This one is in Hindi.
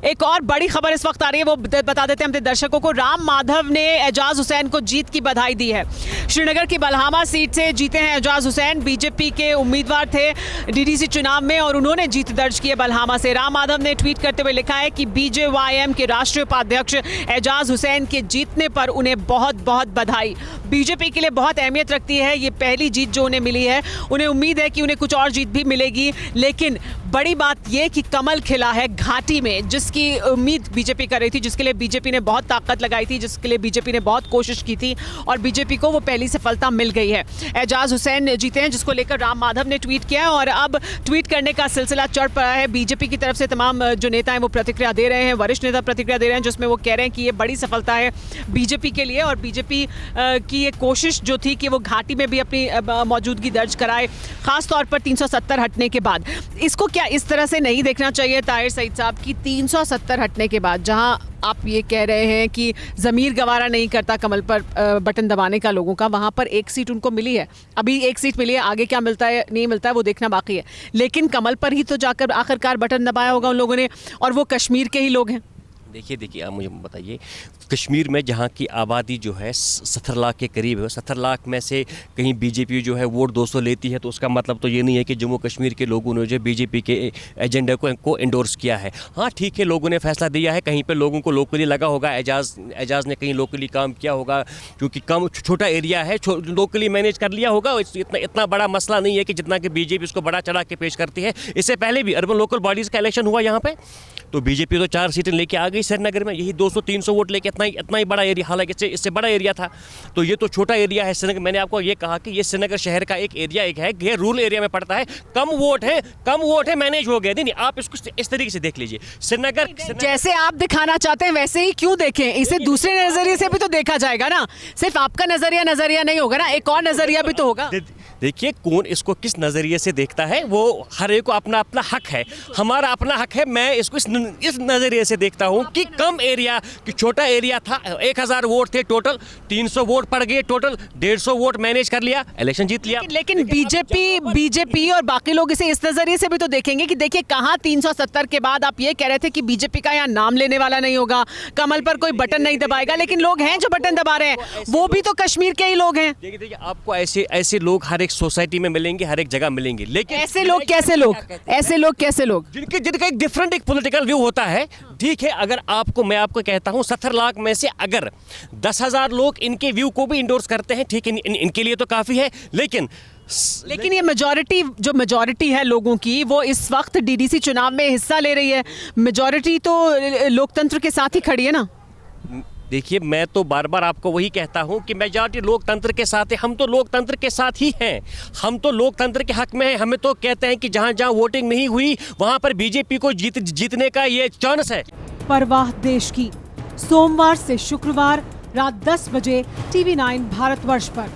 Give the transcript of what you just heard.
एक और बड़ी खबर इस वक्त आ रही है, वो बता देते हैं अपने दर्शकों को। राम माधव ने एजाज हुसैन को जीत की बधाई दी है। श्रीनगर की बलहामा सीट से जीते हैं एजाज हुसैन। बीजेपी के उम्मीदवार थे डीडीसी चुनाव में और उन्होंने जीत दर्ज की है बलहामा से। राम माधव ने ट्वीट करते हुए लिखा है कि बीजेवाईएम के राष्ट्रीय उपाध्यक्ष एजाज हुसैन के जीतने पर उन्हें बहुत बहुत बधाई। बीजेपी के लिए बहुत अहमियत रखती है ये पहली जीत जो उन्हें मिली है। उन्हें उम्मीद है कि उन्हें कुछ और जीत भी मिलेगी, लेकिन बड़ी बात यह कि कमल खिला है घाटी में, जिसकी उम्मीद बीजेपी कर रही थी, जिसके लिए बीजेपी ने बहुत ताकत लगाई थी, जिसके लिए बीजेपी ने बहुत कोशिश की थी और बीजेपी को वो पहली सफलता मिल गई है। एजाज हुसैन जीते हैं, जिसको लेकर राम माधव ने ट्वीट किया है और अब ट्वीट करने का सिलसिला चढ़ पड़ा है। बीजेपी की तरफ से तमाम जो नेता हैं वो प्रतिक्रिया दे रहे हैं, वरिष्ठ नेता प्रतिक्रिया दे रहे हैं, जिसमें वो कह रहे हैं कि ये बड़ी सफलता है बीजेपी के लिए और बीजेपी की ये कोशिश जो थी कि वो घाटी में भी अपनी मौजूदगी दर्ज कराए, खास तौर पर 370 हटने के बाद। इसको क्या इस तरह से नहीं देखना चाहिए ताहिर सईद साहब की 370 हटने के बाद, जहां आप ये कह रहे हैं कि ज़मीर गवारा नहीं करता कमल पर बटन दबाने का लोगों का, वहाँ पर एक सीट उनको मिली है, अभी एक सीट मिली है, आगे क्या मिलता है नहीं मिलता है वो देखना बाकी है, लेकिन कमल पर ही तो जाकर आखिरकार बटन दबाया होगा उन लोगों ने, और वो कश्मीर के ही लोग हैं। देखिए आप मुझे बताइए, कश्मीर में जहाँ की आबादी जो है 70 लाख के करीब है, 70 लाख में से कहीं बीजेपी जो है वोट 200 लेती है, तो उसका मतलब तो ये नहीं है कि जम्मू कश्मीर के लोगों ने जो बीजेपी के एजेंडे को एंडोर्स किया है। हाँ ठीक है, लोगों ने फैसला दिया है, कहीं पे लोगों को लोकली लगा होगा, एजाज ने कहीं लोकली काम किया होगा, क्योंकि कम छोटा एरिया है, लोकली मैनेज कर लिया होगा। इतना बड़ा मसला नहीं है कि जितना कि बीजेपी इसको बड़ा चढ़ा के पेश करती है। इससे पहले भी अर्बन लोकल बॉडीज़ का इलेक्शन हुआ यहाँ पर, तो बीजेपी तो 4 सीटें लेके आ गई श्रीनगर में, यही 200-300 वोट लेके इतना ही बड़ा एरिया, हालांकि इससे बड़ा एरिया था, तो ये तो छोटा एरिया है श्रीनगर। मैंने आपको ये कहा कि ये श्रीनगर शहर का एक एरिया है, ये रूरल एरिया में पड़ता है, कम वोट है, मैनेज हो गया। नहीं, आप इसको इस तरीके से देख लीजिए। श्रीनगर जैसे आप दिखाना चाहते हैं वैसे ही क्यों देखें, इसे दूसरे नजरिए से भी तो देखा जाएगा ना, सिर्फ आपका नजरिया नहीं होगा ना, एक और नजरिया भी तो होगा। देखिए कौन इसको किस नज़रिए से देखता है, वो हर एक को अपना अपना हक है, हमारा अपना हक है। मैं इसको इस नज़रिए से देखता हूँ कि कम एरिया, कि छोटा एरिया था, 1000 वोट थे टोटल, 300 वोट पड़ गए टोटल, 150 वोट मैनेज कर लिया, इलेक्शन जीत लिया। लेकिन बीजेपी और बाकी लोग इसे इस नज़रिए से भी तो देखेंगे कि देखिए कहाँ 370 के बाद आप ये कह रहे थे कि बीजेपी का यहाँ नाम लेने वाला नहीं होगा, कमल पर कोई बटन नहीं दबाएगा, लेकिन लोग हैं जो बटन दबा रहे हैं, वो भी तो कश्मीर के ही लोग हैं। देखिए आपको ऐसे लोग हर एक सोसाइटी में मिलेंगे, हर एक जगह मिलेंगे, लेकिन ऐसे लोग कैसे लोग जिनका एक डिफरेंट एक पॉलिटिकल व्यू होता है। ठीक है, अगर मैं आपको कहता हूं 70 लाख में से अगर 10,000 लोग इनके व्यू को भी इंडोर्स करते हैं, ठीक है, इनके लिए तो काफी है, लेकिन ये मेजॉरिटी है लोगों की, वो इस वक्त डीडीसी चुनाव में हिस्सा ले रही है। मेजॉरिटी तो लोकतंत्र के साथ ही खड़ी है ना। देखिए मैं तो बार बार आपको वही कहता हूं कि मेजॉरिटी लोकतंत्र के साथ है, हम तो लोकतंत्र के साथ ही हैं, हम तो लोकतंत्र के हक में हैं। हमें तो कहते हैं कि जहां जहां वोटिंग नहीं हुई वहां पर बीजेपी को जीतने का ये चांस है। परवाह देश की, सोमवार से शुक्रवार रात 10 बजे TV9 भारतवर्ष पर।